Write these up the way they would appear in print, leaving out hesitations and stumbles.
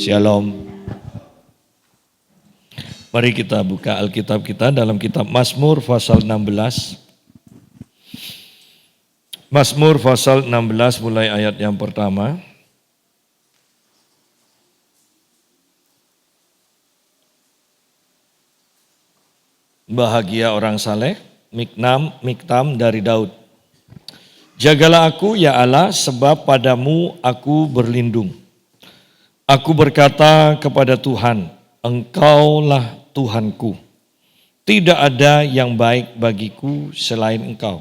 Shalom. Mari kita buka Alkitab kita dalam kitab Mazmur pasal 16. Mazmur pasal 16 mulai ayat yang pertama. Bahagia orang saleh, Miktam dari Daud. Jagalah aku ya Allah, sebab padamu aku berlindung. Aku berkata kepada Tuhan, Engkaulah Tuhanku. Tidak ada yang baik bagiku selain Engkau.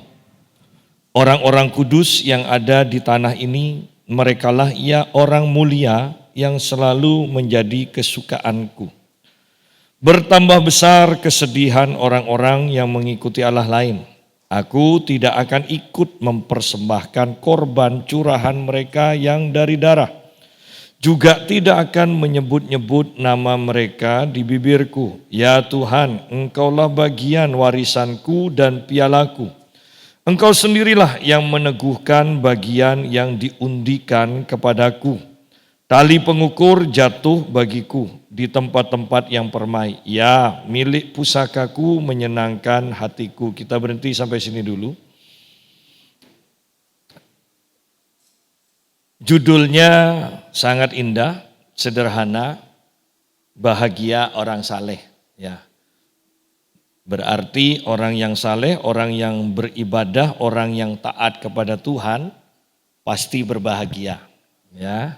Orang-orang kudus yang ada di tanah ini, merekalah ya orang mulia yang selalu menjadi kesukaanku. Bertambah besar kesedihan orang-orang yang mengikuti Allah lain. Aku tidak akan ikut mempersembahkan korban curahan mereka yang dari darah. Juga tidak akan menyebut-nyebut nama mereka di bibirku. Ya Tuhan, Engkaulah bagian warisanku dan pialaku. Engkau sendirilah yang meneguhkan bagian yang diundikan kepadaku. Tali pengukur jatuh bagiku di tempat-tempat yang permai. Ya, milik pusakaku menyenangkan hatiku. Kita berhenti sampai sini dulu. Judulnya sangat indah, sederhana, bahagia orang saleh. Ya, berarti orang yang saleh, orang yang beribadah, orang yang taat kepada Tuhan pasti berbahagia. Ya.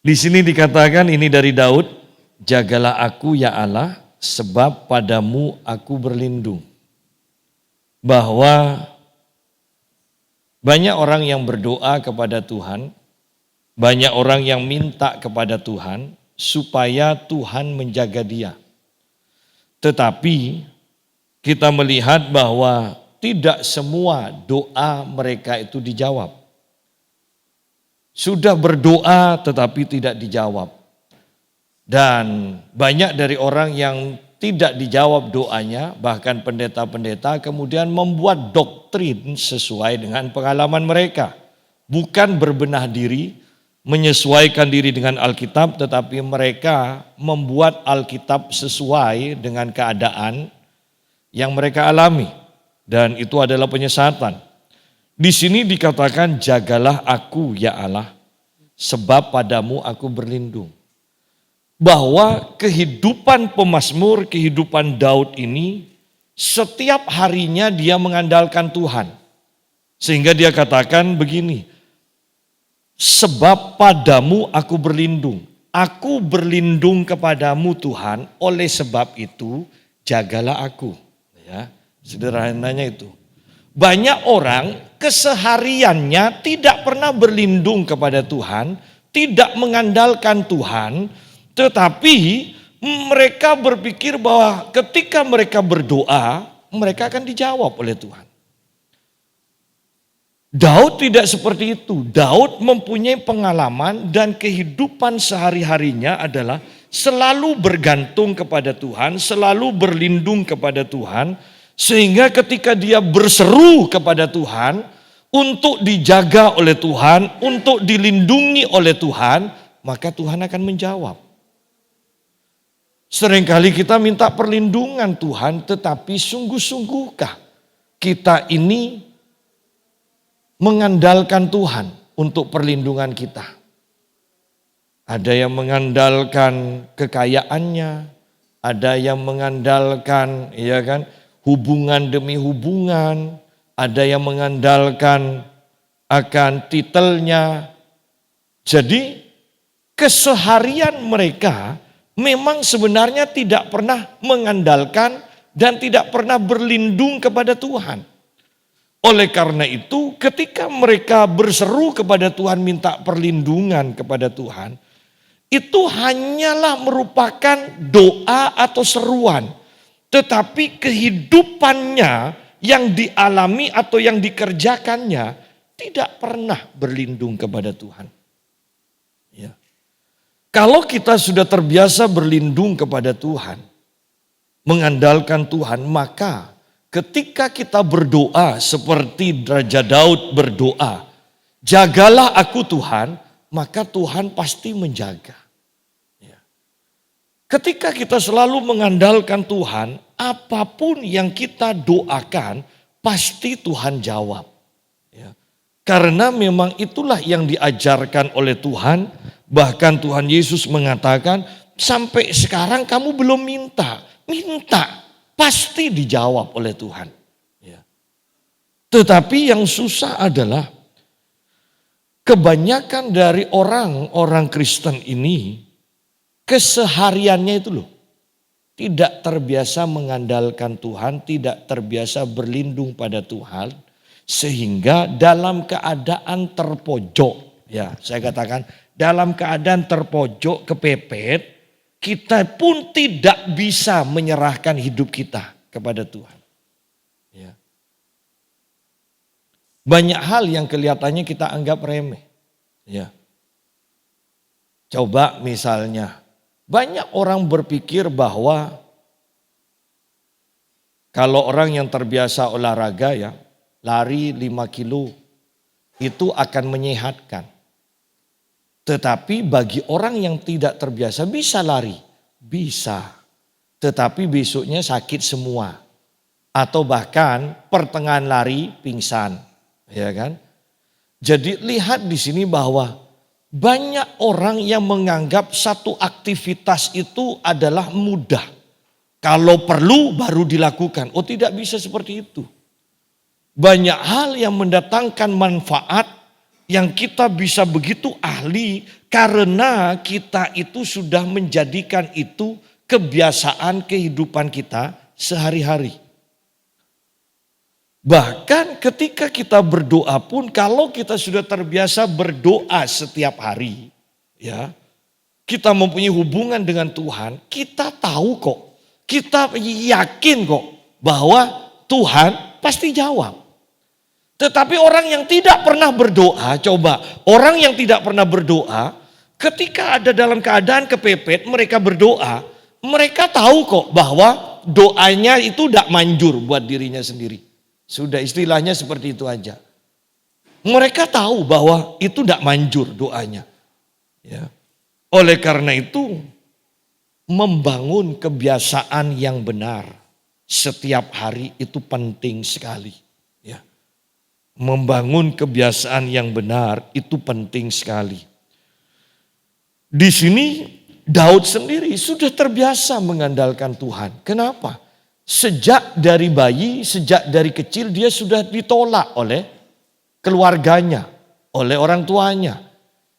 Di sini dikatakan ini dari Daud, jagalah aku ya Allah, sebab padamu aku berlindung. Bahwa banyak orang yang berdoa kepada Tuhan, banyak orang yang minta kepada Tuhan supaya Tuhan menjaga dia. Tetapi kita melihat bahwa tidak semua doa mereka itu dijawab. Sudah berdoa tetapi tidak dijawab. Dan banyak dari orang yang tidak dijawab doanya, bahkan pendeta-pendeta kemudian membuat doktrin sesuai dengan pengalaman mereka. Bukan berbenah diri, menyesuaikan diri dengan Alkitab, tetapi mereka membuat Alkitab sesuai dengan keadaan yang mereka alami. Dan itu adalah penyesatan. Di sini dikatakan jagalah aku ya Allah, sebab padamu aku berlindung. Bahwa kehidupan pemazmur, kehidupan Daud ini setiap harinya dia mengandalkan Tuhan. Sehingga dia katakan begini, sebab padamu aku berlindung. Aku berlindung kepadamu Tuhan, oleh sebab itu jagalah aku. Ya, sederhananya itu. Banyak orang kesehariannya tidak pernah berlindung kepada Tuhan, tidak mengandalkan Tuhan, tetapi mereka berpikir bahwa ketika mereka berdoa, mereka akan dijawab oleh Tuhan. Daud tidak seperti itu. Daud mempunyai pengalaman dan kehidupan sehari-harinya adalah selalu bergantung kepada Tuhan, selalu berlindung kepada Tuhan. Sehingga ketika dia berseru kepada Tuhan untuk dijaga oleh Tuhan, untuk dilindungi oleh Tuhan, maka Tuhan akan menjawab. Seringkali kita minta perlindungan Tuhan, tetapi sungguh-sungguhkah kita ini mengandalkan Tuhan untuk perlindungan kita? Ada yang mengandalkan kekayaannya, ada yang mengandalkan, ya kan, hubungan demi hubungan, ada yang mengandalkan akan titelnya. Jadi keseharian mereka memang sebenarnya tidak pernah mengandalkan dan tidak pernah berlindung kepada Tuhan. Oleh karena itu ketika mereka berseru kepada Tuhan, minta perlindungan kepada Tuhan, itu hanyalah merupakan doa atau seruan. Tetapi kehidupannya yang dialami atau yang dikerjakannya tidak pernah berlindung kepada Tuhan. Ya. Kalau kita sudah terbiasa berlindung kepada Tuhan, mengandalkan Tuhan, maka ketika kita berdoa seperti Raja Daud berdoa, jagalah aku Tuhan, maka Tuhan pasti menjaga. Ya. Ketika kita selalu mengandalkan Tuhan, apapun yang kita doakan pasti Tuhan jawab. Ya. Karena memang itulah yang diajarkan oleh Tuhan. Bahkan Tuhan Yesus mengatakan, sampai sekarang kamu belum minta. Minta, pasti dijawab oleh Tuhan. Ya. Tetapi yang susah adalah kebanyakan dari orang Kristen ini kesehariannya itu loh. Tidak terbiasa mengandalkan Tuhan, tidak terbiasa berlindung pada Tuhan. Sehingga dalam keadaan terpojok, ya saya katakan dalam keadaan terpojok kepepet, kita pun tidak bisa menyerahkan hidup kita kepada Tuhan. Ya. Banyak hal yang kelihatannya kita anggap remeh. Ya. Coba misalnya, banyak orang berpikir bahwa kalau orang yang terbiasa olahraga ya, lari 5 kilo itu akan menyehatkan. Tetapi bagi orang yang tidak terbiasa bisa lari, bisa. Tetapi besoknya sakit semua. Atau bahkan pertengahan lari pingsan, ya kan? Jadi lihat di sini bahwa banyak orang yang menganggap satu aktivitas itu adalah mudah. Kalau perlu baru dilakukan. Oh, tidak bisa seperti itu. Banyak hal yang mendatangkan manfaat yang kita bisa begitu ahli karena kita itu sudah menjadikan itu kebiasaan kehidupan kita sehari-hari. Bahkan ketika kita berdoa pun kalau kita sudah terbiasa berdoa setiap hari, ya, kita mempunyai hubungan dengan Tuhan, kita tahu kok, kita yakin kok bahwa Tuhan pasti jawab. Tetapi orang yang tidak pernah berdoa, coba orang yang tidak pernah berdoa, ketika ada dalam keadaan kepepet mereka berdoa, mereka tahu kok bahwa doanya itu tidak manjur buat dirinya sendiri. Sudah istilahnya seperti itu aja. Mereka tahu bahwa itu tidak manjur doanya. Ya. Oleh karena itu membangun kebiasaan yang benar setiap hari itu penting sekali. Ya. Membangun kebiasaan yang benar itu penting sekali. Di sini Daud sendiri sudah terbiasa mengandalkan Tuhan. Kenapa? Sejak dari bayi, sejak dari kecil dia sudah ditolak oleh keluarganya, oleh orang tuanya.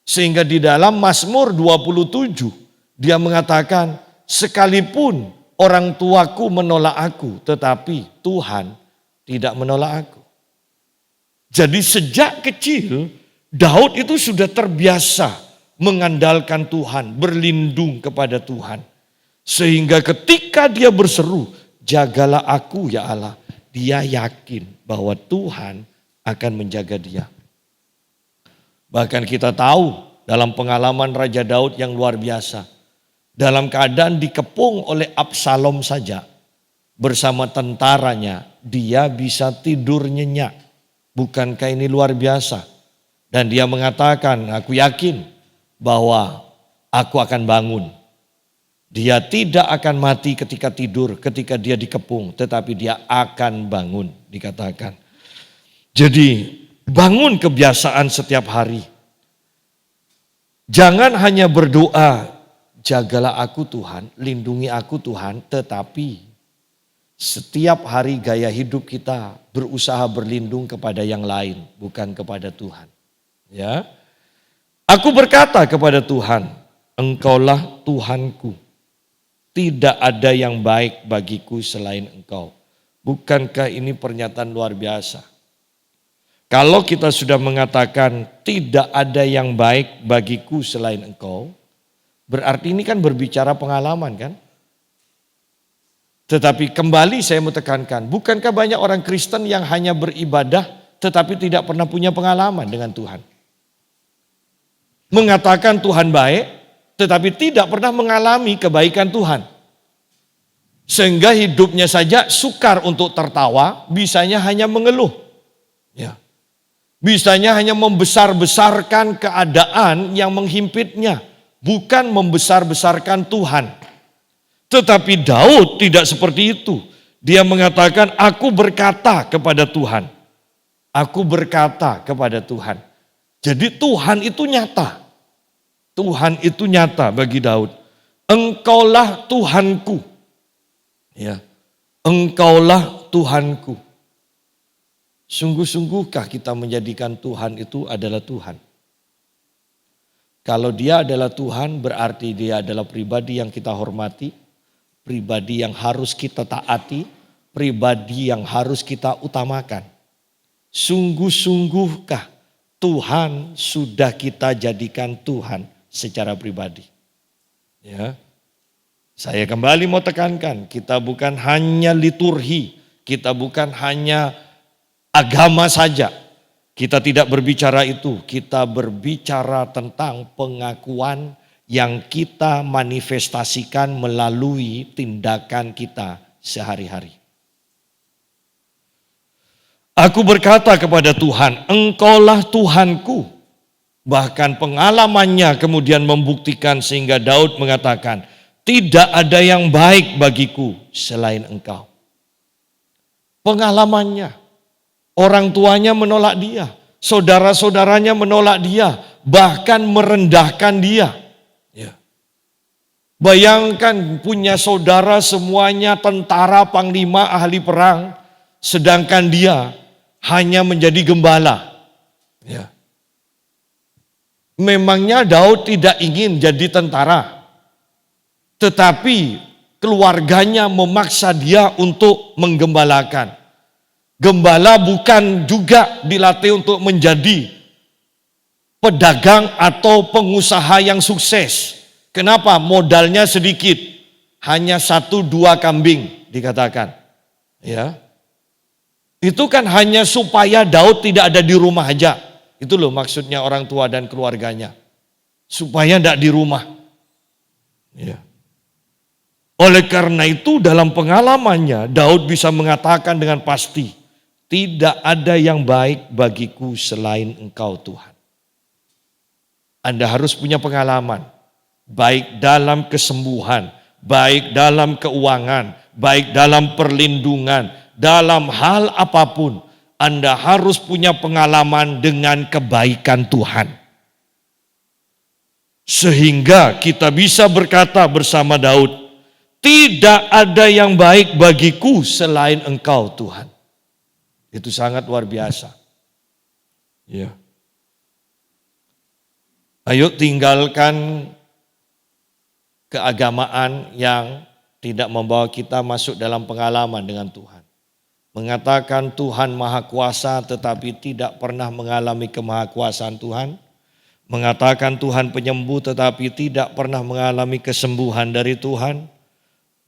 Sehingga di dalam Mazmur 27 dia mengatakan, sekalipun orang tuaku menolak aku, tetapi Tuhan tidak menolak aku. Jadi sejak kecil Daud itu sudah terbiasa mengandalkan Tuhan, berlindung kepada Tuhan. Sehingga ketika dia berseru, jagalah aku ya Allah, dia yakin bahwa Tuhan akan menjaga dia. Bahkan kita tahu dalam pengalaman Raja Daud yang luar biasa. Dalam keadaan dikepung oleh Absalom saja, bersama tentaranya dia bisa tidur nyenyak. Bukankah ini luar biasa? Dan dia mengatakan, aku yakin bahwa aku akan bangun. Dia tidak akan mati ketika tidur, ketika dia dikepung. Tetapi dia akan bangun, dikatakan. Jadi bangun kebiasaan setiap hari. Jangan hanya berdoa, jagalah aku Tuhan, lindungi aku Tuhan. Tetapi setiap hari gaya hidup kita berusaha berlindung kepada yang lain, bukan kepada Tuhan. Ya, aku berkata kepada Tuhan, Engkaulah Tuhanku. Tidak ada yang baik bagiku selain Engkau. Bukankah ini pernyataan luar biasa? Kalau kita sudah mengatakan tidak ada yang baik bagiku selain Engkau, berarti ini kan berbicara pengalaman kan? Tetapi kembali saya mau tekankan, bukankah banyak orang Kristen yang hanya beribadah tetapi tidak pernah punya pengalaman dengan Tuhan? Mengatakan Tuhan baik tetapi tidak pernah mengalami kebaikan Tuhan. Sehingga hidupnya saja sukar untuk tertawa, bisanya hanya mengeluh. Ya. Bisanya hanya membesar-besarkan keadaan yang menghimpitnya, bukan membesar-besarkan Tuhan. Tetapi Daud tidak seperti itu. Dia mengatakan, aku berkata kepada Tuhan. Aku berkata kepada Tuhan. Jadi Tuhan itu nyata. Tuhan itu nyata bagi Daud. Engkaulah Tuhanku. Ya, Engkaulah Tuhanku. Sungguh-sungguhkah kita menjadikan Tuhan itu adalah Tuhan? Kalau dia adalah Tuhan, berarti dia adalah pribadi yang kita hormati, pribadi yang harus kita taati, pribadi yang harus kita utamakan. Sungguh-sungguhkah Tuhan sudah kita jadikan Tuhan secara pribadi? Ya. Saya kembali mau tekankan, kita bukan hanya liturgi, kita bukan hanya agama saja. Kita tidak berbicara itu, kita berbicara tentang pengakuan yang kita manifestasikan melalui tindakan kita sehari-hari. Aku berkata kepada Tuhan, Engkaulah Tuhanku. Bahkan pengalamannya kemudian membuktikan sehingga Daud mengatakan, tidak ada yang baik bagiku selain Engkau. Pengalamannya. Orang tuanya menolak dia, saudara-saudaranya menolak dia, bahkan merendahkan dia. Ya. Bayangkan punya saudara semuanya tentara, panglima, ahli perang, sedangkan dia hanya menjadi gembala. Ya. Memangnya Daud tidak ingin jadi tentara, tetapi keluarganya memaksa dia untuk menggembalakan. Gembala bukan juga dilatih untuk menjadi pedagang atau pengusaha yang sukses. Kenapa? Modalnya sedikit. Hanya 1-2 kambing dikatakan. Ya. Itu kan hanya supaya Daud tidak ada di rumah aja. Itu loh maksudnya orang tua dan keluarganya. Supaya tidak di rumah. Ya. Oleh karena itu dalam pengalamannya Daud bisa mengatakan dengan pasti, tidak ada yang baik bagiku selain Engkau Tuhan. Anda harus punya pengalaman, baik dalam kesembuhan, baik dalam keuangan, baik dalam perlindungan, dalam hal apapun. Anda harus punya pengalaman dengan kebaikan Tuhan. Sehingga kita bisa berkata bersama Daud, tidak ada yang baik bagiku selain Engkau Tuhan. Itu sangat luar biasa. Ya. Ayo tinggalkan keagamaan yang tidak membawa kita masuk dalam pengalaman dengan Tuhan. Mengatakan Tuhan Maha Kuasa tetapi tidak pernah mengalami kemahakuasaan Tuhan. Mengatakan Tuhan penyembuh tetapi tidak pernah mengalami kesembuhan dari Tuhan.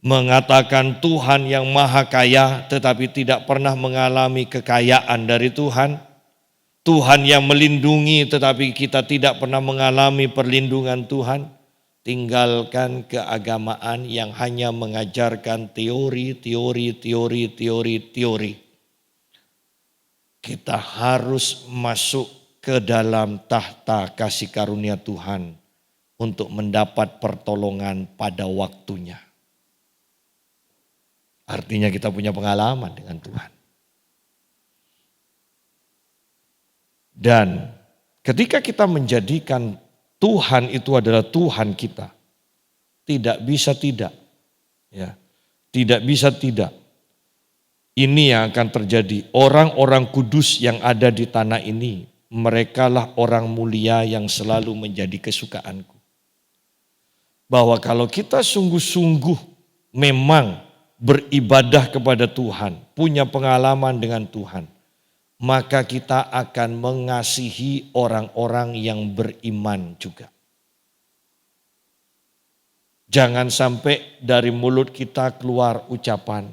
Mengatakan Tuhan yang maha kaya tetapi tidak pernah mengalami kekayaan dari Tuhan. Tuhan yang melindungi tetapi kita tidak pernah mengalami perlindungan Tuhan. Tinggalkan keagamaan yang hanya mengajarkan teori. Kita harus masuk ke dalam tahta kasih karunia Tuhan untuk mendapat pertolongan pada waktunya. Artinya kita punya pengalaman dengan Tuhan. Dan ketika kita menjadikan Tuhan itu adalah Tuhan kita, tidak bisa tidak. Ya, tidak bisa tidak. Ini yang akan terjadi. Orang-orang kudus yang ada di tanah ini, merekalah orang mulia yang selalu menjadi kesukaanku. Bahwa kalau kita sungguh-sungguh memang beribadah kepada Tuhan, punya pengalaman dengan Tuhan, maka kita akan mengasihi orang-orang yang beriman juga. Jangan sampai dari mulut kita keluar ucapan,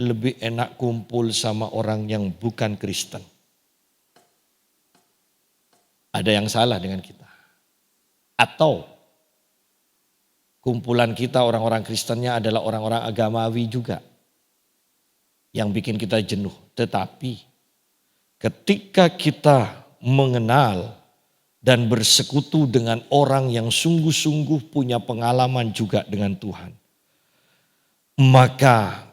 lebih enak kumpul sama orang yang bukan Kristen. Ada yang salah dengan kita. Atau kumpulan kita orang-orang Kristennya adalah orang-orang agamawi juga. Yang bikin kita jenuh. Tetapi ketika kita mengenal dan bersekutu dengan orang yang sungguh-sungguh punya pengalaman juga dengan Tuhan, maka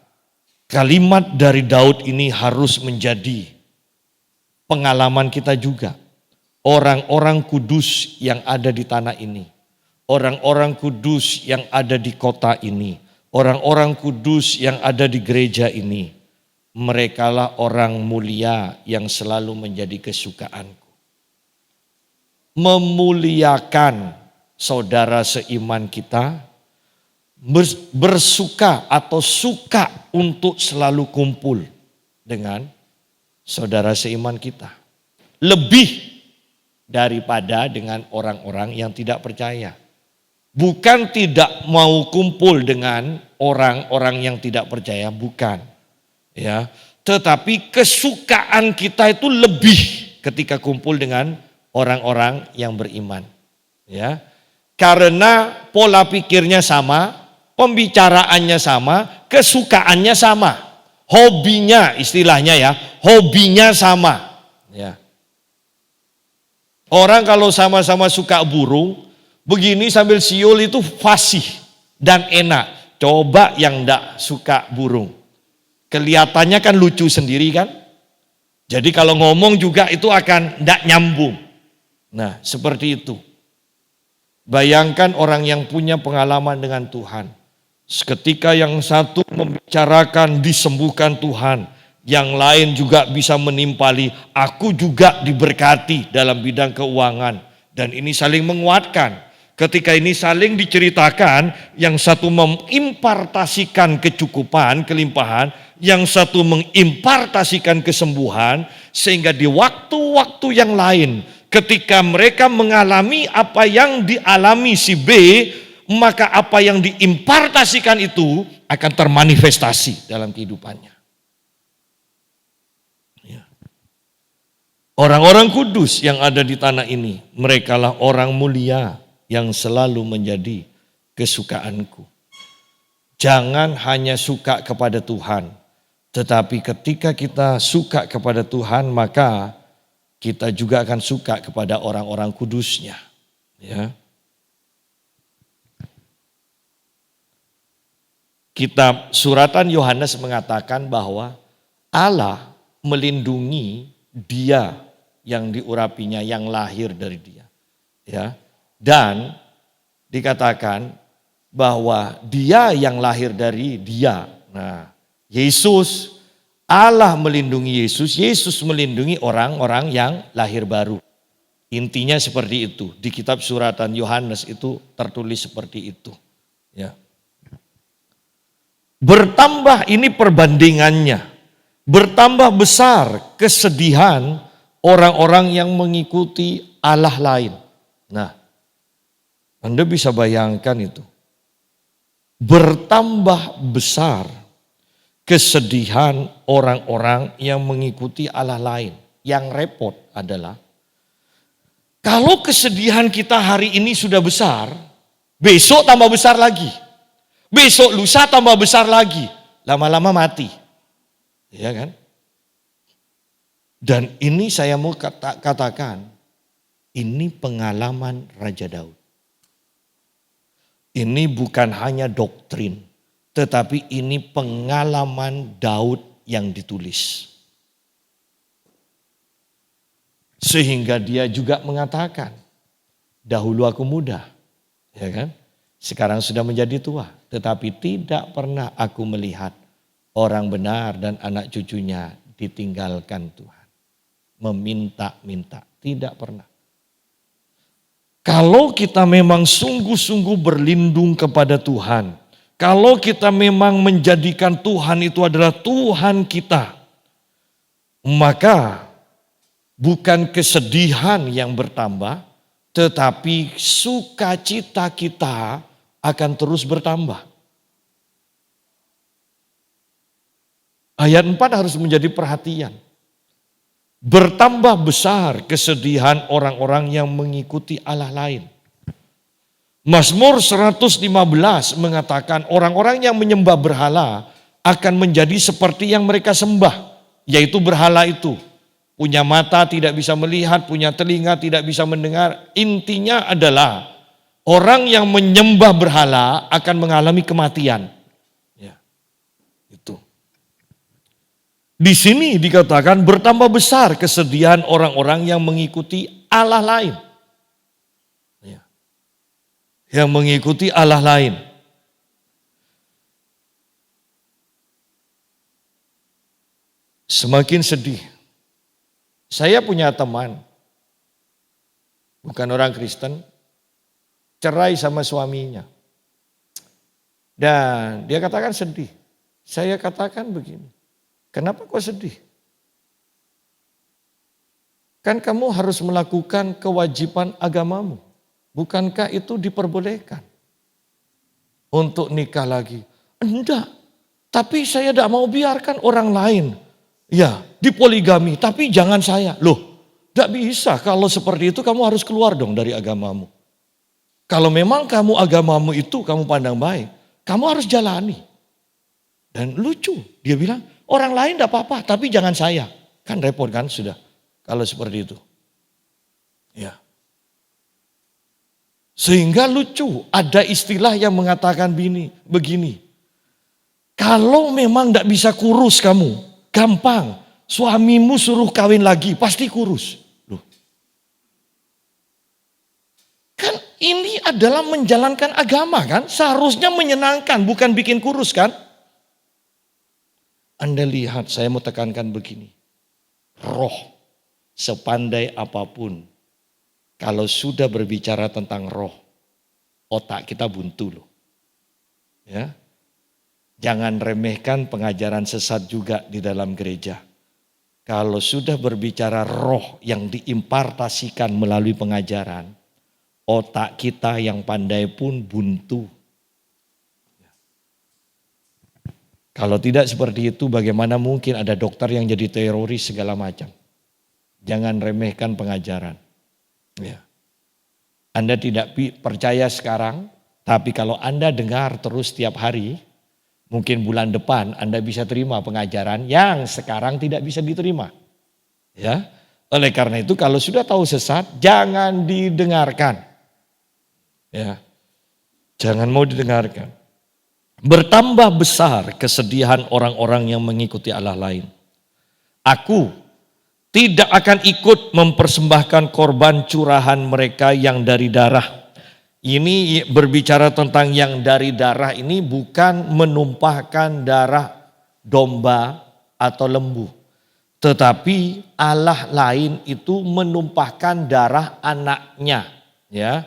kalimat dari Daud ini harus menjadi pengalaman kita juga. Orang-orang kudus yang ada di tanah ini, orang-orang kudus yang ada di kota ini, orang-orang kudus yang ada di gereja ini, merekalah orang mulia yang selalu menjadi kesukaanku. Memuliakan saudara seiman kita, bersuka atau suka untuk selalu kumpul dengan saudara seiman kita. Lebih daripada dengan orang-orang yang tidak percaya. Bukan tidak mau kumpul dengan orang-orang yang tidak percaya, bukan. Ya, tetapi kesukaan kita itu lebih ketika kumpul dengan orang-orang yang beriman. Ya. Karena pola pikirnya sama, pembicaraannya sama, kesukaannya sama. Hobinya istilahnya ya, hobinya sama. Ya. Orang kalau sama-sama suka burung, begini sambil siul itu fasih dan enak. Coba yang enggak suka burung. Kelihatannya kan lucu sendiri kan. Jadi kalau ngomong juga itu akan enggak nyambung. Nah seperti itu. Bayangkan orang yang punya pengalaman dengan Tuhan. Seketika yang satu membicarakan disembuhkan Tuhan. Yang lain juga bisa menimpali, aku juga diberkati dalam bidang keuangan. Dan ini saling menguatkan. Ketika ini saling diceritakan, yang satu mengimpartasikan kecukupan, kelimpahan, yang satu mengimpartasikan kesembuhan, sehingga di waktu-waktu yang lain, ketika mereka mengalami apa yang dialami si B, maka apa yang diimpartasikan itu akan termanifestasi dalam kehidupannya. Orang-orang kudus yang ada di tanah ini, merekalah orang mulia yang selalu menjadi kesukaanku. Jangan hanya suka kepada Tuhan, tetapi ketika kita suka kepada Tuhan, maka kita juga akan suka kepada orang-orang kudusnya. Ya. Kitab Suratan Yohanes mengatakan bahwa Allah melindungi dia yang diurapinya, yang lahir dari dia. Ya. Dan dikatakan bahwa dia yang lahir dari dia. Nah, Yesus, Allah melindungi Yesus, Yesus melindungi orang-orang yang lahir baru. Intinya seperti itu. Di kitab Suratan Yohanes itu tertulis seperti itu. Ya. Bertambah ini perbandingannya. Bertambah besar kesedihan orang-orang yang mengikuti Allah lain. Nah, Anda bisa bayangkan itu. Bertambah besar kesedihan orang-orang yang mengikuti Allah lain. Yang repot adalah, kalau kesedihan kita hari ini sudah besar, besok tambah besar lagi. Besok lusa tambah besar lagi. Lama-lama mati. Ya kan? Dan ini saya mau katakan, ini pengalaman Raja Daud. Ini bukan hanya doktrin, tetapi ini pengalaman Daud yang ditulis. Sehingga dia juga mengatakan, dahulu aku muda, ya kan? Sekarang sudah menjadi tua, tetapi tidak pernah aku melihat orang benar dan anak cucunya ditinggalkan Tuhan. Meminta-minta, tidak pernah. Kalau kita memang sungguh-sungguh berlindung kepada Tuhan, kalau kita memang menjadikan Tuhan itu adalah Tuhan kita, maka bukan kesedihan yang bertambah, tetapi sukacita kita akan terus bertambah. Ayat 4 harus menjadi perhatian. Bertambah besar kesedihan orang-orang yang mengikuti Allah lain. Mazmur 115 mengatakan orang-orang yang menyembah berhala akan menjadi seperti yang mereka sembah, yaitu berhala itu. punya mata tidak bisa melihat, punya telinga tidak bisa mendengar. Intinya adalah orang yang menyembah berhala akan mengalami kematian. Ya, itu. Di sini dikatakan bertambah besar kesedihan orang-orang yang mengikuti Allah lain. Ya. Yang mengikuti Allah lain. Semakin sedih. Saya punya teman, bukan orang Kristen, cerai sama suaminya. Dan dia katakan sedih. Saya katakan begini, kenapa kau sedih? Kan kamu harus melakukan kewajiban agamamu. Bukankah itu diperbolehkan? Untuk nikah lagi. Enggak, tapi saya tidak mau biarkan orang lain. Ya, dipoligami, tapi jangan saya. Loh, tidak bisa. Kalau seperti itu kamu harus keluar dong dari agamamu. Kalau memang kamu agamamu itu kamu pandang baik, kamu harus jalani. Dan lucu, dia bilang orang lain tidak apa-apa, tapi jangan saya. Kan repot kan sudah kalau seperti itu. Ya. Sehingga lucu, ada istilah yang mengatakan begini. Kalau memang tidak bisa kurus kamu, gampang, suamimu suruh kawin lagi, pasti kurus. Loh. Kan ini adalah menjalankan agama kan, seharusnya menyenangkan, bukan bikin kurus kan. Anda lihat, saya mau tekankan begini. Roh, sepandai apapun, kalau sudah berbicara tentang roh, otak kita buntu loh. Ya. Jangan remehkan pengajaran sesat juga di dalam gereja. Kalau sudah berbicara roh yang diimpartasikan melalui pengajaran, otak kita yang pandai pun buntu. Kalau tidak seperti itu, bagaimana mungkin ada dokter yang jadi teroris segala macam. Jangan remehkan pengajaran. Ya. Anda tidak percaya sekarang, tapi kalau Anda dengar terus setiap hari, mungkin bulan depan Anda bisa terima pengajaran yang sekarang tidak bisa diterima. Ya. Oleh karena itu kalau sudah tahu sesat, jangan didengarkan. Ya. Jangan mau didengarkan. Bertambah besar kesedihan orang-orang yang mengikuti Allah lain. Aku tidak akan ikut mempersembahkan korban curahan mereka yang dari darah. Ini berbicara tentang yang dari darah ini bukan menumpahkan darah domba atau lembu. Tetapi Allah lain itu menumpahkan darah anaknya. Ya.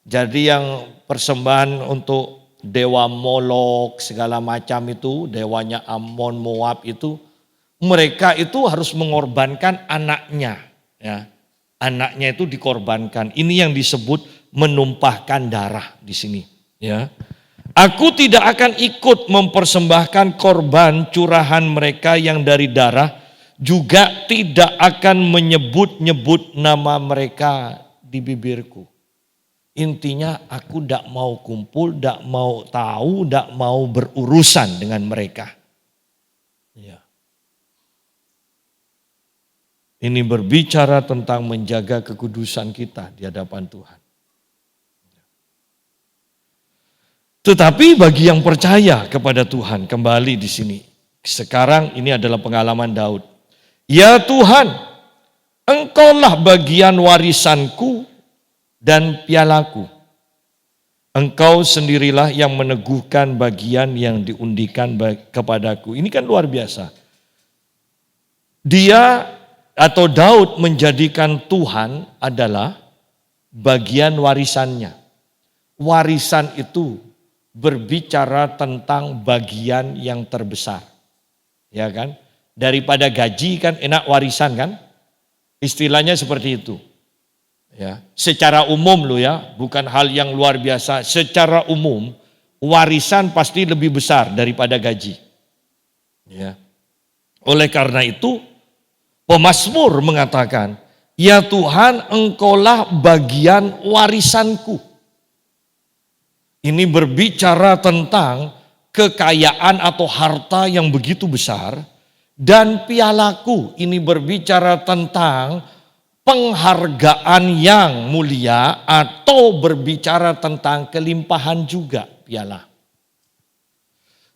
Jadi yang persembahan untuk dewa Molok segala macam itu, dewanya Ammon, Moab itu, mereka itu harus mengorbankan anaknya. Ya. Anaknya itu dikorbankan. Ini yang disebut menumpahkan darah di sini, ya. Aku tidak akan ikut mempersembahkan korban curahan mereka yang dari darah, juga tidak akan menyebut-nyebut nama mereka di bibirku. Intinya aku tidak mau kumpul, tidak mau tahu, tidak mau berurusan dengan mereka. Ya. Ini berbicara tentang menjaga kekudusan kita di hadapan Tuhan. Tetapi bagi yang percaya kepada Tuhan, kembali di sini. Sekarang ini adalah pengalaman Daud. Ya Tuhan, Engkaulah bagian warisanku dan pialaku. Engkau sendirilah yang meneguhkan bagian yang diundikan kepadaku. Ini kan luar biasa. Dia atau Daud menjadikan Tuhan adalah bagian warisannya. Warisan itu berbicara tentang bagian yang terbesar. Ya kan? Daripada gaji kan enak warisan kan? Istilahnya seperti itu. Ya, secara umum loh ya, bukan hal yang luar biasa. Secara umum warisan pasti lebih besar daripada gaji. Ya. Oleh karena itu pemazmur mengatakan, ya Tuhan Engkaulah bagian warisanku. Ini berbicara tentang kekayaan atau harta yang begitu besar dan pialaku. Ini berbicara tentang penghargaan yang mulia atau berbicara tentang kelimpahan juga piala.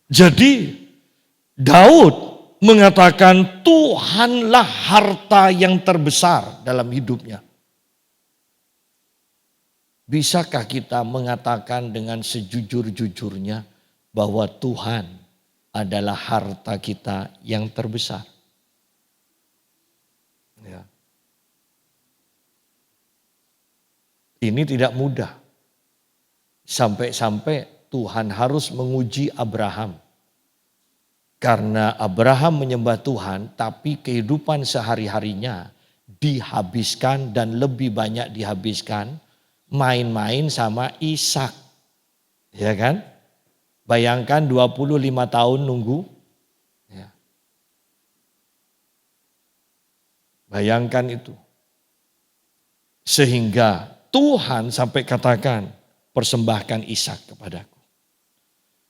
Jadi Daud mengatakan Tuhanlah harta yang terbesar dalam hidupnya. Bisakah kita mengatakan dengan sejujur-jujurnya bahwa Tuhan adalah harta kita yang terbesar? Ya. Ini tidak mudah. Sampai-sampai Tuhan harus menguji Abraham. Karena Abraham menyembah Tuhan, tapi kehidupan sehari-harinya dihabiskan dan lebih banyak dihabiskan main-main sama Ishak. Ya kan? Bayangkan 25 tahun nunggu. Ya. Bayangkan itu. Sehingga Tuhan sampai katakan, persembahkan Ishak kepadaku.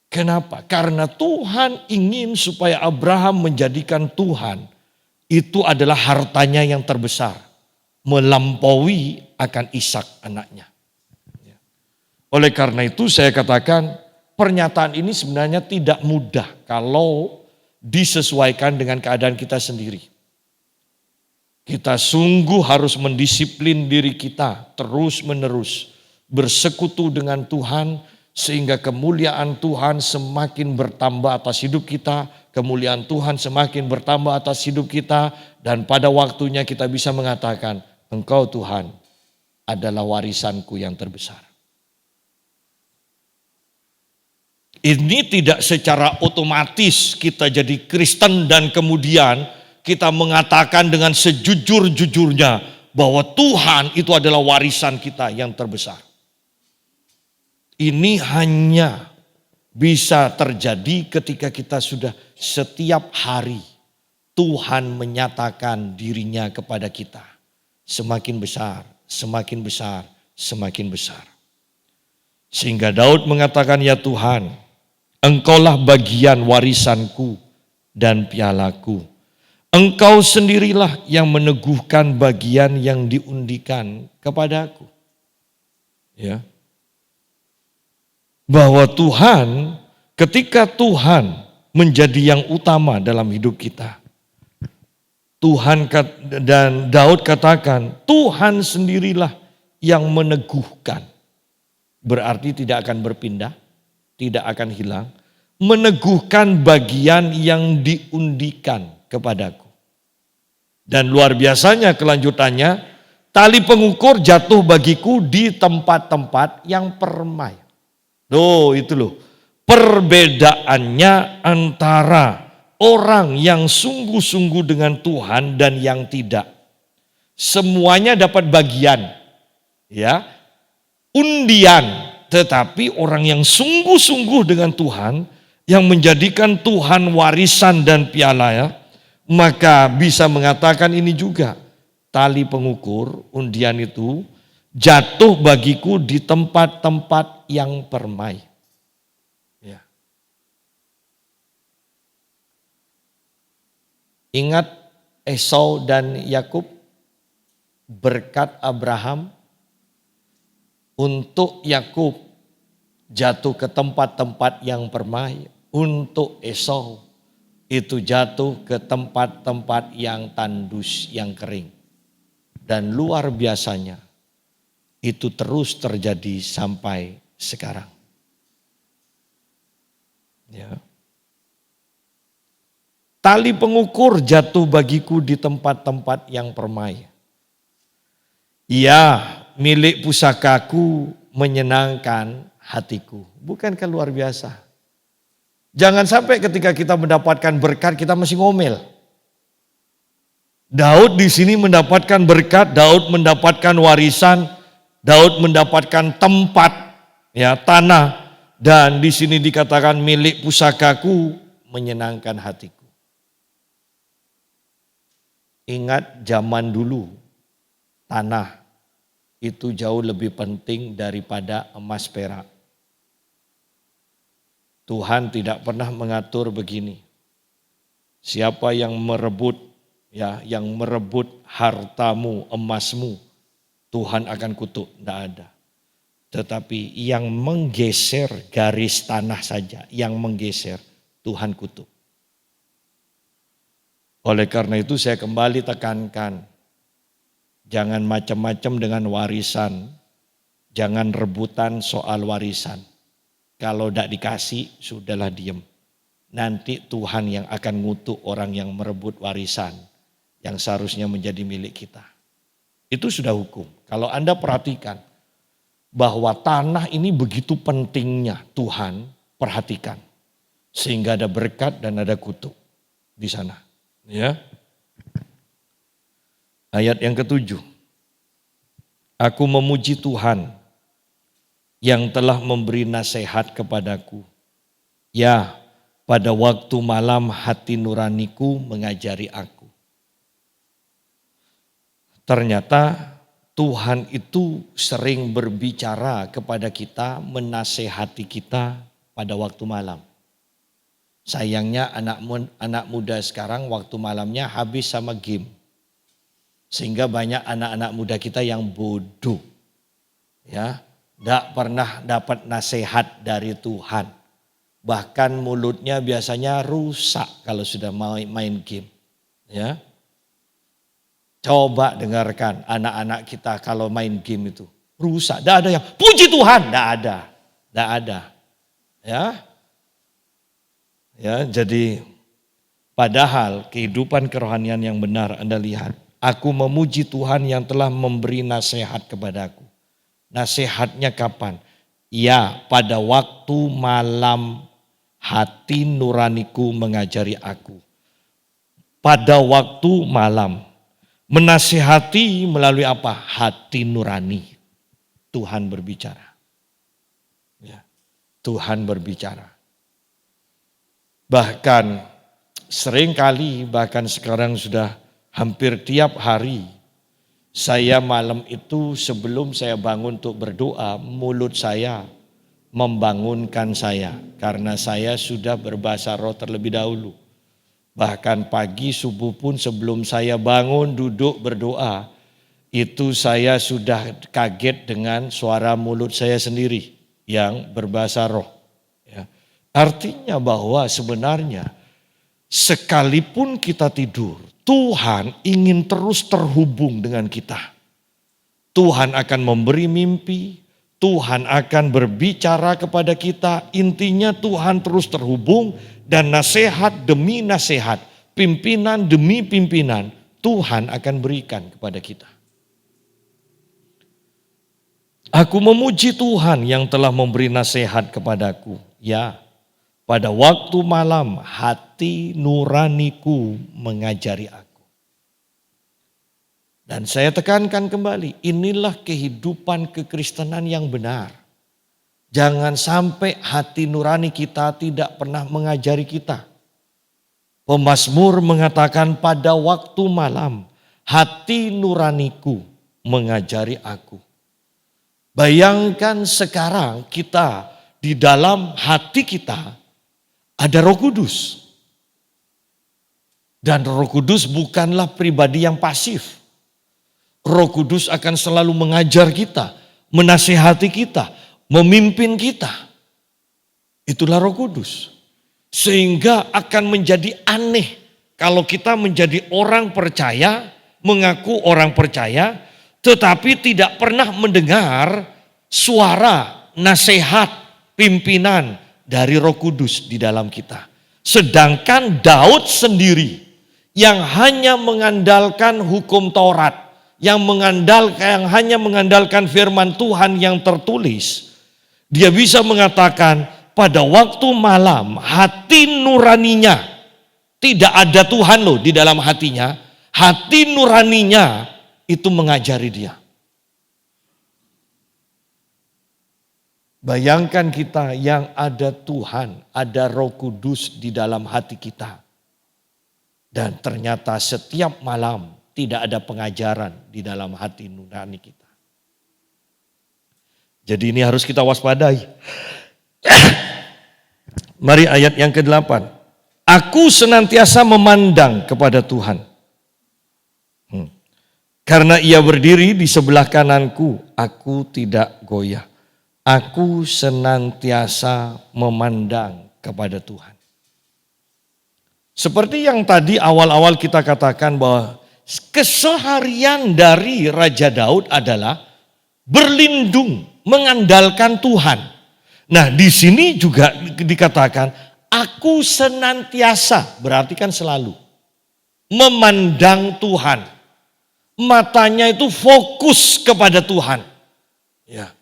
Kenapa? Karena Tuhan ingin supaya Abraham menjadikan Tuhan itu adalah hartanya yang terbesar. Melampaui akan Ishak anaknya. Oleh karena itu saya katakan pernyataan ini sebenarnya tidak mudah kalau disesuaikan dengan keadaan kita sendiri. Kita sungguh harus mendisiplin diri kita terus menerus bersekutu dengan Tuhan sehingga kemuliaan Tuhan semakin bertambah atas hidup kita, kemuliaan Tuhan semakin bertambah atas hidup kita dan pada waktunya kita bisa mengatakan, Engkau Tuhan adalah warisanku yang terbesar. Ini tidak secara otomatis kita jadi Kristen dan kemudian kita mengatakan dengan sejujur-jujurnya bahwa Tuhan itu adalah warisan kita yang terbesar. Ini hanya bisa terjadi ketika kita sudah setiap hari Tuhan menyatakan dirinya kepada kita. Semakin besar, semakin besar, semakin besar. Sehingga Daud mengatakan, ya Tuhan, Engkaulah bagian warisanku dan pialaku. Engkau sendirilah yang meneguhkan bagian yang diundikan kepadaku. Ya. Bahwa Tuhan, ketika Tuhan menjadi yang utama dalam hidup kita. Tuhan dan Daud katakan, Tuhan sendirilah yang meneguhkan. Berarti tidak akan berpindah, tidak akan hilang. Meneguhkan bagian yang diundikan kepadaku. Dan luar biasanya kelanjutannya, tali pengukur jatuh bagiku di tempat-tempat yang permai. Loh itu loh, perbedaannya antara orang yang sungguh-sungguh dengan Tuhan dan yang tidak. Semuanya dapat bagian, ya, undian. Tetapi orang yang sungguh-sungguh dengan Tuhan, yang menjadikan Tuhan warisan dan piala, ya, maka bisa mengatakan ini juga. Tali pengukur, undian itu jatuh bagiku di tempat-tempat yang permai. Ya. Ingat Esau dan Yakub, berkat Abraham untuk Yakub jatuh ke tempat-tempat yang permai, untuk Esau itu jatuh ke tempat-tempat yang tandus, yang kering. Dan luar biasanya itu terus terjadi sampai sekarang. Ya. Tali pengukur jatuh bagiku di tempat-tempat yang permai. Ya, milik pusakaku menyenangkan hatiku. Bukankah luar biasa? Jangan sampai ketika kita mendapatkan berkat kita masih ngomel. Daud di sini mendapatkan berkat, Daud mendapatkan warisan, Daud mendapatkan tempat, ya, tanah, dan di sini dikatakan milik pusakaku menyenangkan hatiku. Ingat zaman dulu, tanah itu jauh lebih penting daripada emas perak. Tuhan tidak pernah mengatur begini. Siapa yang merebut hartamu, emasmu, Tuhan akan kutuk, tidak ada. Tetapi yang menggeser garis tanah saja, yang menggeser, Tuhan kutuk. Oleh karena itu saya kembali tekankan, jangan macam-macam dengan warisan, jangan rebutan soal warisan. Kalau tidak dikasih, sudahlah diem. Nanti Tuhan yang akan ngutuk orang yang merebut warisan yang seharusnya menjadi milik kita. Itu sudah hukum. Kalau Anda perhatikan bahwa tanah ini begitu pentingnya, Tuhan perhatikan. Sehingga ada berkat dan ada kutuk di sana. Ya. Ayat yang ke-7. Aku memuji Tuhan yang telah memberi nasihat kepadaku. Ya, pada waktu malam hati nuraniku mengajari aku. Ternyata Tuhan itu sering berbicara kepada kita, menasehati kita pada waktu malam. Sayangnya anak muda sekarang waktu malamnya habis sama game. Sehingga banyak anak-anak muda kita yang bodoh. Ya, tidak pernah dapat nasihat dari Tuhan. Bahkan mulutnya biasanya rusak kalau sudah main game. Ya. Coba dengarkan anak-anak kita kalau main game itu. Rusak. Tidak ada yang puji Tuhan. Tidak ada. Tidak ada. Ya. Ya, jadi padahal kehidupan kerohanian yang benar Anda lihat. Aku memuji Tuhan yang telah memberi nasihat kepadaku. Nasihatnya kapan? Ya, pada waktu malam hati nuraniku mengajari aku. Pada waktu malam. Menasihati melalui apa? Hati nurani. Tuhan berbicara. Ya, Tuhan berbicara. Bahkan seringkali, bahkan sekarang sudah hampir tiap hari. Saya malam itu sebelum saya bangun untuk berdoa, mulut saya membangunkan saya. Karena saya sudah berbahasa roh terlebih dahulu. Bahkan pagi subuh pun sebelum saya bangun duduk berdoa, itu saya sudah kaget dengan suara mulut saya sendiri yang berbahasa roh. Ya. Artinya bahwa sebenarnya sekalipun kita tidur, Tuhan ingin terus terhubung dengan kita. Tuhan akan memberi mimpi, Tuhan akan berbicara kepada kita. Intinya Tuhan terus terhubung dan nasihat demi nasihat, pimpinan demi pimpinan, Tuhan akan berikan kepada kita. Aku memuji Tuhan yang telah memberi nasihat kepadaku. Ya, pada waktu malam hati nuraniku mengajari aku. Dan saya tekankan kembali, inilah kehidupan kekristenan yang benar. Jangan sampai hati nurani kita tidak pernah mengajari kita. Pemazmur mengatakan pada waktu malam hati nuraniku mengajari aku. Bayangkan sekarang kita di dalam hati kita ada Roh Kudus. Dan Roh Kudus bukanlah pribadi yang pasif. Roh Kudus akan selalu mengajar kita, menasihati kita, memimpin kita. Itulah Roh Kudus. Sehingga akan menjadi aneh kalau kita menjadi orang percaya, mengaku orang percaya, tetapi tidak pernah mendengar suara nasihat pimpinan dari Roh Kudus di dalam kita. Sedangkan Daud sendiri yang hanya mengandalkan hukum Taurat, yang hanya mengandalkan firman Tuhan yang tertulis, dia bisa mengatakan pada waktu malam hati nuraninya, tidak ada Tuhan loh di dalam hatinya, hati nuraninya itu mengajari dia. Bayangkan kita yang ada Tuhan, ada Roh Kudus di dalam hati kita. Dan ternyata setiap malam tidak ada pengajaran di dalam hati nurani kita. Jadi ini harus kita waspadai. Mari ayat yang ke-8. Aku senantiasa memandang kepada Tuhan. Karena ia berdiri di sebelah kananku, aku tidak goyah. Aku senantiasa memandang kepada Tuhan. Seperti yang tadi awal-awal kita katakan bahwa keseharian dari Raja Daud adalah berlindung, mengandalkan Tuhan. Nah, di sini juga dikatakan, aku senantiasa, berarti kan selalu, memandang Tuhan. Matanya itu fokus kepada Tuhan. Ya.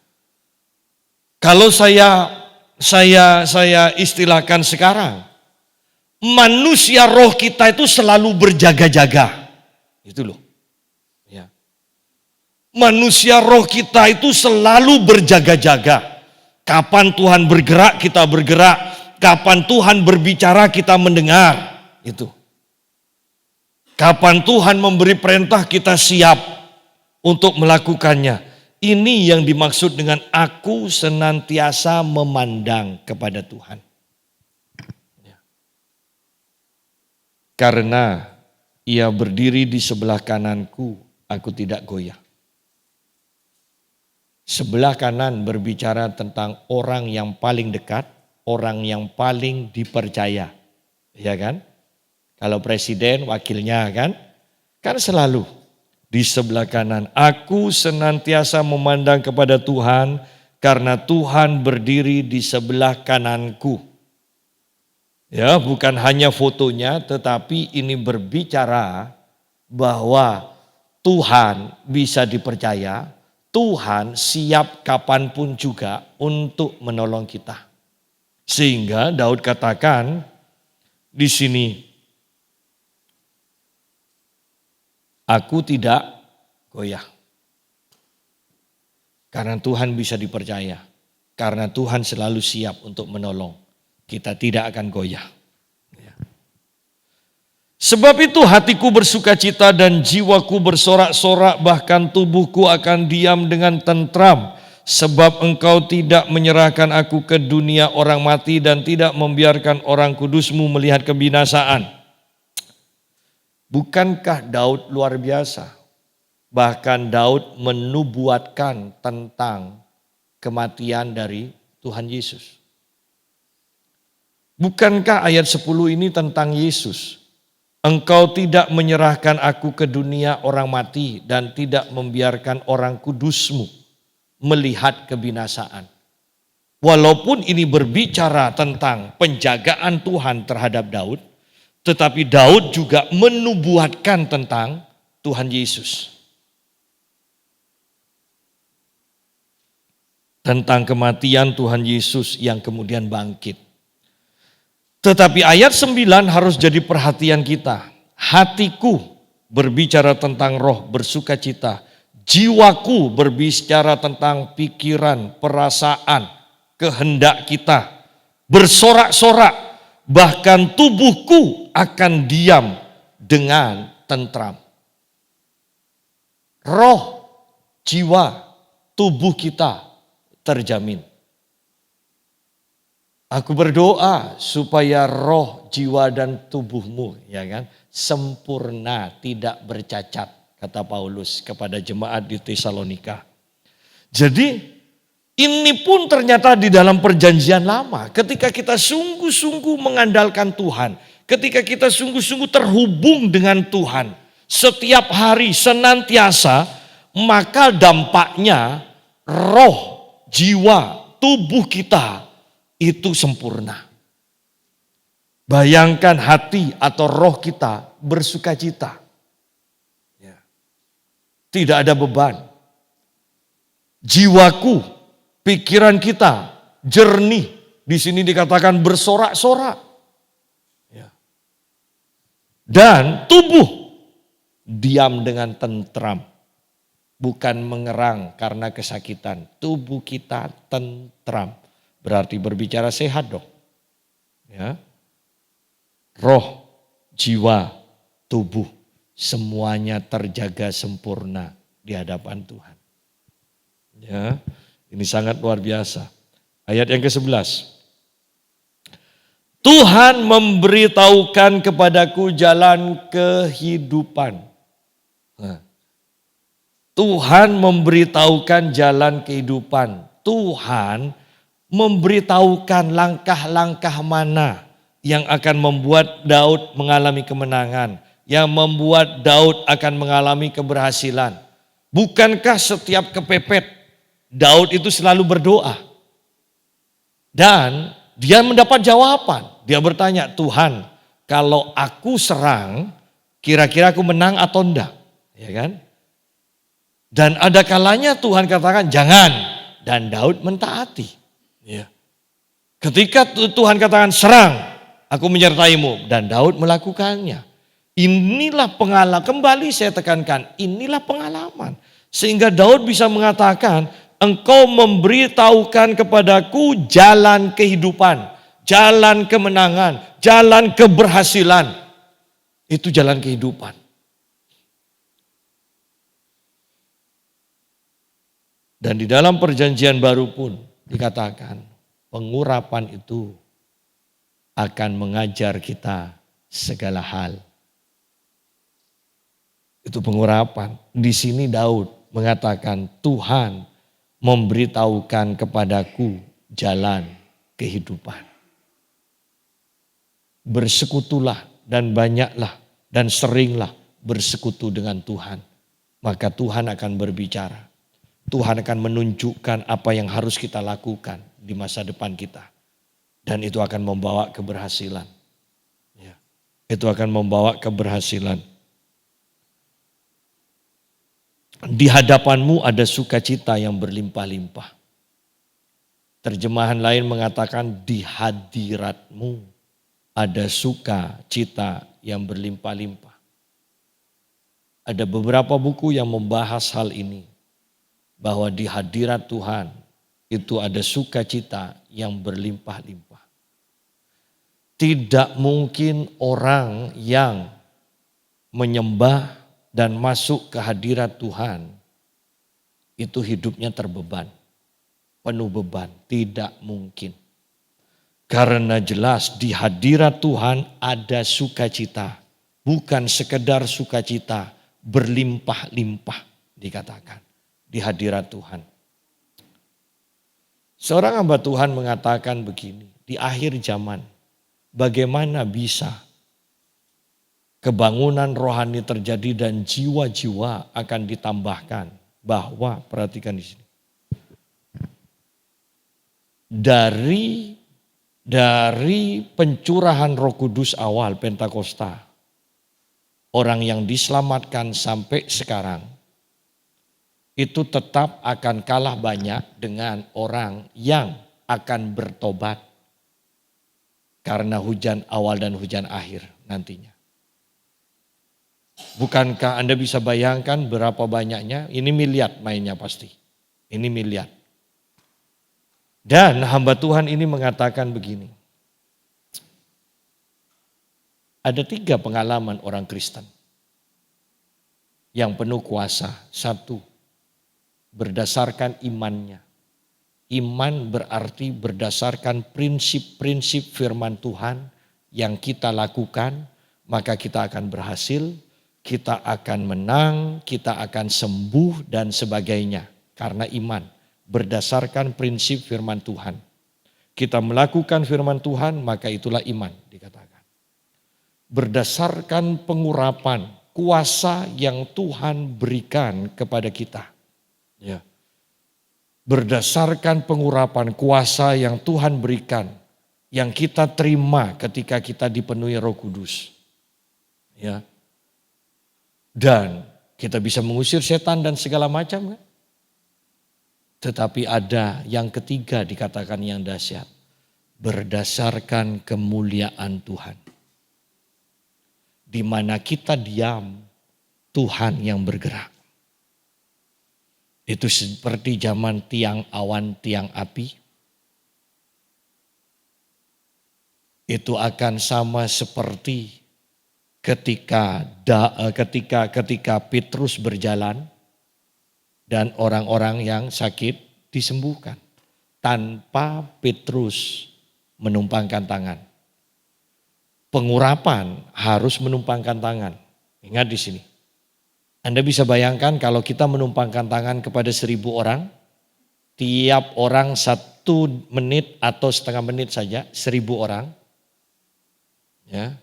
Kalau saya istilahkan sekarang, manusia roh kita itu selalu berjaga-jaga. Itu loh. Ya. Manusia roh kita itu selalu berjaga-jaga. Kapan Tuhan bergerak, kita bergerak. Kapan Tuhan berbicara, kita mendengar. Itu. Kapan Tuhan memberi perintah, kita siap untuk melakukannya. Ini yang dimaksud dengan aku senantiasa memandang kepada Tuhan. Karena ia berdiri di sebelah kananku, aku tidak goyah. Sebelah kanan berbicara tentang orang yang paling dekat, orang yang paling dipercaya. Ya kan? Kalau presiden, wakilnya kan selalu di sebelah kanan. Aku senantiasa memandang kepada Tuhan karena Tuhan berdiri di sebelah kananku. Ya, bukan hanya fotonya, tetapi ini berbicara bahwa Tuhan bisa dipercaya, Tuhan siap kapanpun juga untuk menolong kita. Sehingga Daud katakan di sini, aku tidak goyah. Karena Tuhan bisa dipercaya. Karena Tuhan selalu siap untuk menolong. Kita tidak akan goyah. Sebab itu hatiku bersukacita dan jiwaku bersorak-sorak, bahkan tubuhku akan diam dengan tentram. Sebab engkau tidak menyerahkan aku ke dunia orang mati dan tidak membiarkan orang kudusmu melihat kebinasaan. Bukankah Daud luar biasa? Bahkan Daud menubuatkan tentang kematian dari Tuhan Yesus. Bukankah ayat 10 ini tentang Yesus? Engkau tidak menyerahkan aku ke dunia orang mati dan tidak membiarkan orang kudusmu melihat kebinasaan. Walaupun ini berbicara tentang penjagaan Tuhan terhadap Daud, tetapi Daud juga menubuatkan tentang Tuhan Yesus. Tentang kematian Tuhan Yesus yang kemudian bangkit. Tetapi ayat 9 harus jadi perhatian kita. Hatiku berbicara tentang roh bersukacita. Jiwaku berbicara tentang pikiran, perasaan, kehendak kita. Bersorak-sorak, bahkan tubuhku akan diam dengan tentram. Roh, jiwa, tubuh kita terjamin. Aku berdoa supaya roh, jiwa dan tubuhmu sempurna, tidak bercacat, kata Paulus kepada jemaat di Tesalonika. Jadi ini pun ternyata di dalam perjanjian lama, ketika kita sungguh-sungguh mengandalkan Tuhan, ketika kita sungguh-sungguh terhubung dengan Tuhan, setiap hari senantiasa, maka dampaknya roh, jiwa, tubuh kita itu sempurna. Bayangkan hati atau roh kita bersukacita. Tidak ada beban. Jiwaku, pikiran kita jernih. Di sini dikatakan bersorak-sorak. Dan tubuh diam dengan tentram. Bukan mengerang karena kesakitan. Tubuh kita tentram. Berarti berbicara sehat dong. Ya. Roh, jiwa, tubuh, semuanya terjaga sempurna di hadapan Tuhan. Ya, ini sangat luar biasa. Ayat yang ke-11. Tuhan memberitahukan kepadaku jalan kehidupan. Nah, Tuhan memberitahukan jalan kehidupan. Tuhan memberitahukan langkah-langkah mana yang akan membuat Daud mengalami kemenangan, yang membuat Daud akan mengalami keberhasilan. Bukankah setiap kepepet Daud itu selalu berdoa? Dan dia mendapat jawaban. Dia bertanya, Tuhan, kalau aku serang, kira-kira aku menang atau enggak? Ya kan? Dan ada kalanya Tuhan katakan jangan, dan Daud mentaati. Ya. Ketika Tuhan katakan serang, aku menyertaimu, dan Daud melakukannya. Inilah pengalaman, kembali saya tekankan, inilah pengalaman. Sehingga Daud bisa mengatakan, engkau memberitahukan kepadaku jalan kehidupan, jalan kemenangan, jalan keberhasilan. Itu jalan kehidupan. Dan di dalam perjanjian baru pun dikatakan pengurapan itu akan mengajar kita segala hal. Itu pengurapan. Di sini Daud mengatakan Tuhan memberitahukan kepadaku jalan kehidupan. Bersekutulah dan banyaklah dan seringlah bersekutu dengan Tuhan. Maka Tuhan akan berbicara. Tuhan akan menunjukkan apa yang harus kita lakukan di masa depan kita. Dan itu akan membawa keberhasilan. Ya, itu akan membawa keberhasilan. Di hadapanmu ada sukacita yang berlimpah-limpah. Terjemahan lain mengatakan di hadiratmu ada sukacita yang berlimpah-limpah. Ada beberapa buku yang membahas hal ini. Bahwa di hadirat Tuhan itu ada sukacita yang berlimpah-limpah. Tidak mungkin orang yang menyembah dan masuk ke hadirat Tuhan itu hidupnya terbeban, penuh beban. Tidak mungkin. Karena jelas di hadirat Tuhan ada sukacita. Bukan sekedar sukacita, berlimpah-limpah dikatakan. Di hadirat Tuhan. Seorang hamba Tuhan mengatakan begini, di akhir zaman bagaimana bisa kebangunan rohani terjadi dan jiwa-jiwa akan ditambahkan bahwa perhatikan di sini. Dari pencurahan Roh Kudus awal Pentakosta, orang yang diselamatkan sampai sekarang itu tetap akan kalah banyak dengan orang yang akan bertobat karena hujan awal dan hujan akhir nantinya. Bukankah Anda bisa bayangkan berapa banyaknya? Ini miliar mainnya pasti. Ini miliar. Dan hamba Tuhan ini mengatakan begini. Ada 3 pengalaman orang Kristen yang penuh kuasa. 1. Berdasarkan imannya. Iman berarti berdasarkan prinsip-prinsip firman Tuhan yang kita lakukan, maka kita akan berhasil, kita akan menang, kita akan sembuh dan sebagainya. Karena iman berdasarkan prinsip firman Tuhan. Kita melakukan firman Tuhan, maka itulah iman dikatakan. Berdasarkan pengurapan, kuasa yang Tuhan berikan kepada kita. Ya. Berdasarkan pengurapan kuasa yang Tuhan berikan, yang kita terima ketika kita dipenuhi Roh Kudus. Ya. Dan kita bisa mengusir setan dan segala macam kan? Tetapi ada yang ketiga dikatakan yang dahsyat. Berdasarkan kemuliaan Tuhan. Di mana kita diam, Tuhan yang bergerak. Itu seperti zaman tiang awan, tiang api. Itu akan sama seperti ketika Petrus berjalan dan orang-orang yang sakit disembuhkan tanpa Petrus menumpangkan tangan. pengurapan harus menumpangkan tangan. Ingat di sini. Anda bisa bayangkan kalau kita menumpangkan tangan kepada 1.000 orang, tiap orang 1 menit atau setengah menit saja, 1.000 orang. Ya.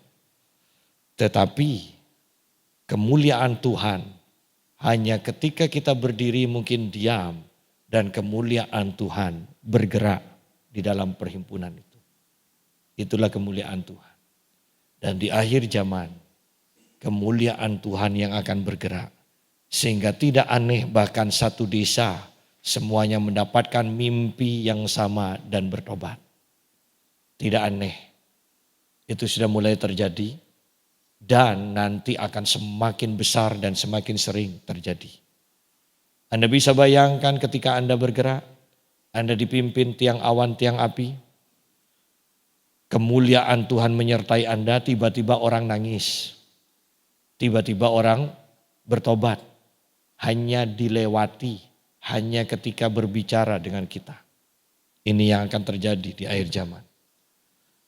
Tetapi kemuliaan Tuhan hanya ketika kita berdiri mungkin diam dan kemuliaan Tuhan bergerak di dalam perhimpunan itu. Itulah kemuliaan Tuhan. Dan di akhir zaman, kemuliaan Tuhan yang akan bergerak. Sehingga tidak aneh bahkan satu desa semuanya mendapatkan mimpi yang sama dan bertobat. Tidak aneh. Itu sudah mulai terjadi dan nanti akan semakin besar dan semakin sering terjadi. Anda bisa bayangkan ketika Anda bergerak, Anda dipimpin tiang awan, tiang api, kemuliaan Tuhan menyertai Anda, tiba-tiba orang nangis. Tiba-tiba orang bertobat. Hanya dilewati, hanya ketika berbicara dengan kita. Ini yang akan terjadi di akhir zaman.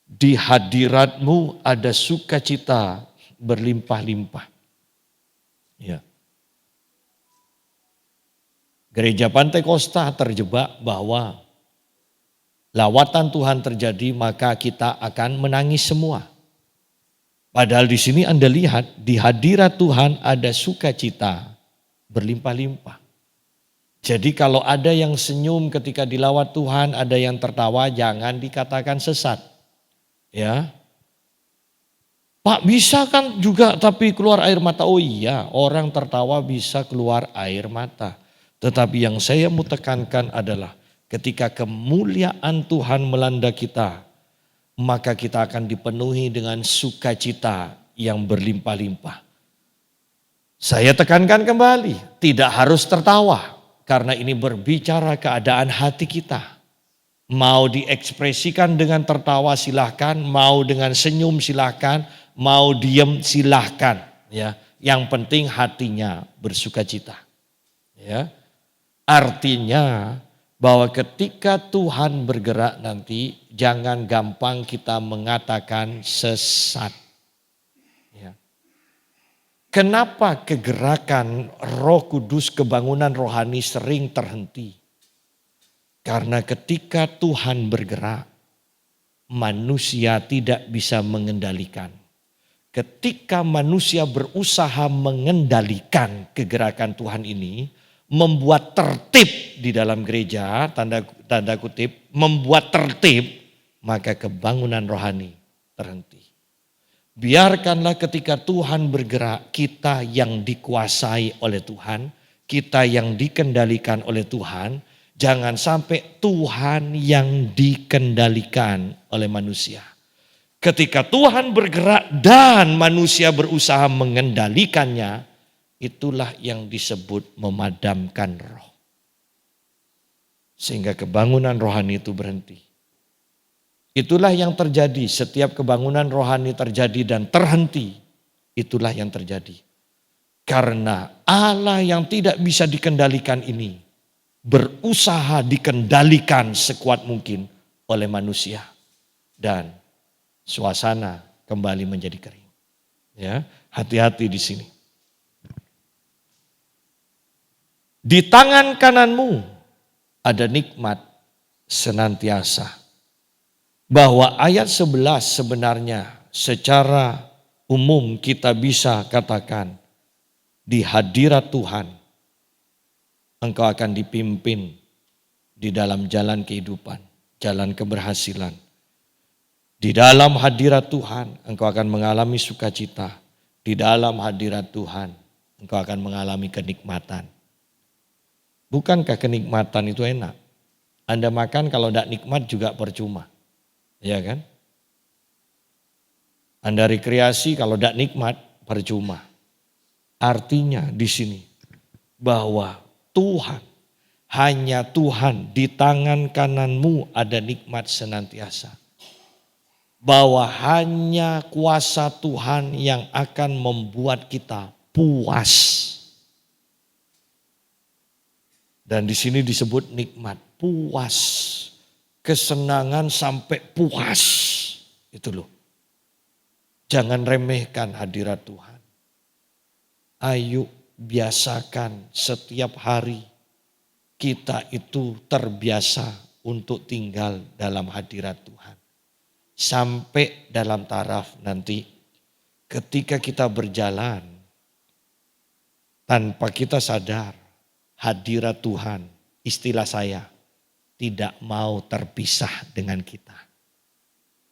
Di hadiratmu ada sukacita berlimpah-limpah. Ya. Gereja Pantai Kosta terjebak bahwa lawatan Tuhan terjadi maka kita akan menangis semua. Padahal di sini Anda lihat di hadirat Tuhan ada sukacita berlimpah-limpah. Jadi kalau ada yang senyum ketika dilawat Tuhan, ada yang tertawa, jangan dikatakan sesat. Ya. Pak, bisa kan juga tapi keluar air mata? Oh iya, orang tertawa bisa keluar air mata. Tetapi yang saya mau tekankan adalah ketika kemuliaan Tuhan melanda kita, maka kita akan dipenuhi dengan sukacita yang berlimpah-limpah. Saya tekankan kembali, tidak harus tertawa karena ini berbicara keadaan hati kita. Mau diekspresikan dengan tertawa silahkan, mau dengan senyum silahkan, mau diem silahkan. Ya, yang penting hatinya bersukacita. Ya, artinya bahwa ketika Tuhan bergerak nanti, jangan gampang kita mengatakan sesat. Kenapa kegerakan Roh Kudus, kebangunan rohani sering terhenti? Karena ketika Tuhan bergerak, manusia tidak bisa mengendalikan. Ketika manusia berusaha mengendalikan kegerakan Tuhan ini, membuat tertib di dalam gereja, tanda kutip, membuat tertib, maka kebangunan rohani terhenti. Biarkanlah ketika Tuhan bergerak, kita yang dikuasai oleh Tuhan, kita yang dikendalikan oleh Tuhan, jangan sampai Tuhan yang dikendalikan oleh manusia. Ketika Tuhan bergerak dan manusia berusaha mengendalikannya, itulah yang disebut memadamkan roh. Sehingga kebangunan rohani itu berhenti. Itulah yang terjadi, setiap kebangunan rohani terjadi dan terhenti, itulah yang terjadi. Karena Allah yang tidak bisa dikendalikan ini, berusaha dikendalikan sekuat mungkin oleh manusia. Dan suasana kembali menjadi kering. Ya, hati-hati di sini. Di tangan kananmu ada nikmat senantiasa. Bahwa ayat 11 sebenarnya secara umum kita bisa katakan di hadirat Tuhan engkau akan dipimpin di dalam jalan kehidupan, jalan keberhasilan. Di dalam hadirat Tuhan engkau akan mengalami sukacita. Di dalam hadirat Tuhan engkau akan mengalami kenikmatan. Bukankah kenikmatan itu enak? Anda makan kalau tidak nikmat juga percuma. Ya kan? Anda rekreasi kalau tidak nikmat percuma. Artinya di sini bahwa Tuhan, hanya Tuhan di tangan kananmu ada nikmat senantiasa. Bahwa hanya kuasa Tuhan yang akan membuat kita puas. Dan di sini disebut nikmat, puas. Kesenangan sampai puas. Itu loh. Jangan remehkan hadirat Tuhan. Ayo biasakan setiap hari kita itu terbiasa untuk tinggal dalam hadirat Tuhan. Sampai dalam taraf nanti ketika kita berjalan tanpa kita sadar hadirat Tuhan, istilah saya, tidak mau terpisah dengan kita.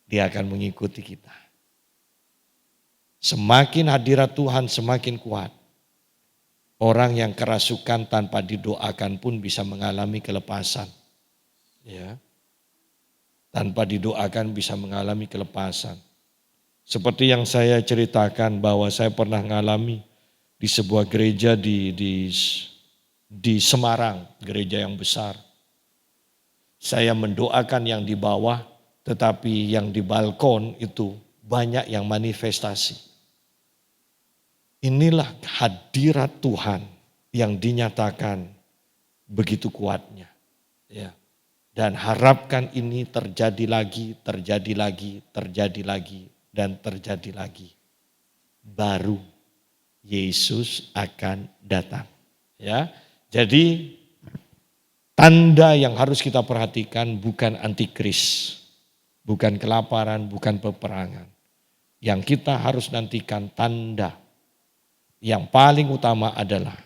Dia akan mengikuti kita. Semakin hadirat Tuhan semakin kuat. Orang yang kerasukan tanpa didoakan pun bisa mengalami kelepasan. Ya. Tanpa didoakan bisa mengalami kelepasan. Seperti yang saya ceritakan bahwa saya pernah mengalami di sebuah gereja di Semarang, gereja yang besar. Saya mendoakan yang di bawah, tetapi yang di balkon itu banyak yang manifestasi. Inilah hadirat Tuhan yang dinyatakan begitu kuatnya. Ya. Dan harapkan ini terjadi lagi, terjadi lagi, terjadi lagi, dan terjadi lagi. Baru Yesus akan datang. Ya. Jadi tanda yang harus kita perhatikan bukan antikris, bukan kelaparan, bukan peperangan. Yang kita harus nantikan tanda yang paling utama adalah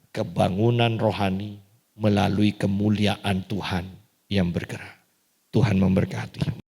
kebangunan rohani melalui kemuliaan Tuhan yang bergerak. Tuhan memberkati.